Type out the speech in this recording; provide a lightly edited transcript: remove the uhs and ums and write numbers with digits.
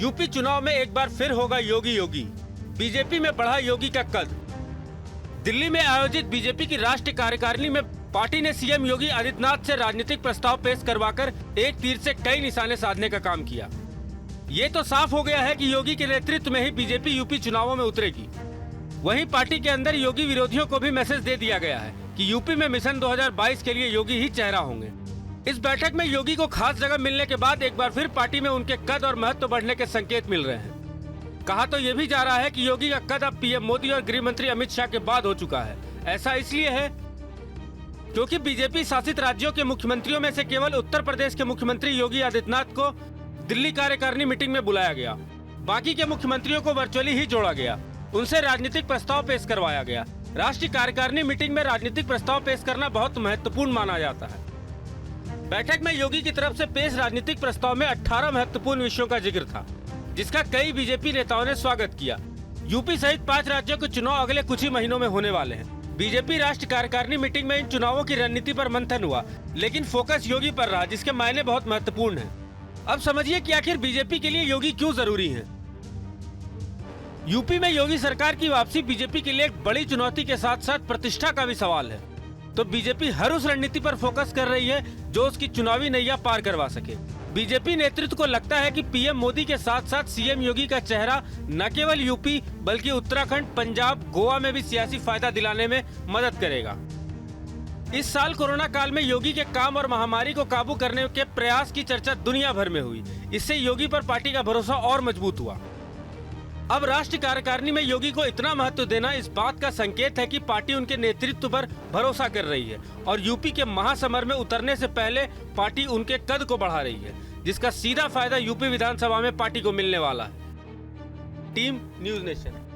UP चुनाव में एक बार फिर होगा योगी योगी। बीजेपी में बढ़ा योगी का कद। दिल्ली में आयोजित बीजेपी की राष्ट्रीय कार्यकारिणी में पार्टी ने सीएम योगी आदित्यनाथ से राजनीतिक प्रस्ताव पेश करवाकर एक तीर से कई निशाने साधने का काम किया। ये तो साफ हो गया है कि योगी के नेतृत्व में ही बीजेपी यूपी चुनावों में उतरेगी। वहीं पार्टी के अंदर योगी विरोधियों को भी मैसेज दे दिया गया है कि यूपी में मिशन 2022 के लिए योगी ही चेहरा होंगे। इस बैठक में योगी को खास जगह मिलने के बाद एक बार फिर पार्टी में उनके कद और महत्व बढ़ने के संकेत मिल रहे हैं। कहा तो ये भी जा रहा है कि योगी का कद अब पीएम मोदी और गृह मंत्री अमित शाह के बाद हो चुका है। ऐसा इसलिए है क्योंकि बीजेपी शासित राज्यों के मुख्यमंत्रियों में से केवल उत्तर प्रदेश के मुख्यमंत्री योगी आदित्यनाथ को दिल्ली कार्यकारिणी मीटिंग में बुलाया गया। बाकी के मुख्यमंत्रियों को वर्चुअली ही जोड़ा गया, उनसे राजनीतिक प्रस्ताव पेश करवाया गया। राष्ट्रीय कार्यकारिणी मीटिंग में राजनीतिक प्रस्ताव पेश करना बहुत महत्वपूर्ण माना जाता है। बैठक में योगी की तरफ से पेश राजनीतिक प्रस्ताव में 18 महत्वपूर्ण विषयों का जिक्र था, जिसका कई बीजेपी नेताओं ने स्वागत किया। यूपी सहित 5 राज्यों के चुनाव अगले कुछ ही महीनों में होने वाले हैं। बीजेपी राष्ट्रीय कार्यकारिणी मीटिंग में इन चुनावों की रणनीति पर मंथन हुआ, लेकिन फोकस योगी पर रहा, जिसके मायने बहुत महत्वपूर्ण हैं। अब समझिए कि आखिर बीजेपी के लिए योगी क्यों जरूरी है। यूपी में योगी सरकार की वापसी बीजेपी के लिए एक बड़ी चुनौती के साथ साथ प्रतिष्ठा का भी सवाल है। तो बीजेपी हर उस रणनीति पर फोकस कर रही है जो उसकी चुनावी नैया पार करवा सके। बीजेपी नेतृत्व को लगता है कि पीएम मोदी के साथ साथ सीएम योगी का चेहरा न केवल यूपी बल्कि उत्तराखंड, पंजाब, गोवा में भी सियासी फायदा दिलाने में मदद करेगा। इस साल कोरोना काल में योगी के काम और महामारी को काबू करने के प्रयास की चर्चा दुनिया भर में हुई। इससे योगी पर पार्टी का भरोसा और मजबूत हुआ। अब राष्ट्रीय कार्यकारिणी में योगी को इतना महत्व देना इस बात का संकेत है कि पार्टी उनके नेतृत्व पर भरोसा कर रही है और यूपी के महासमर में उतरने से पहले पार्टी उनके कद को बढ़ा रही है, जिसका सीधा फायदा यूपी विधानसभा में पार्टी को मिलने वाला है। Team news nation.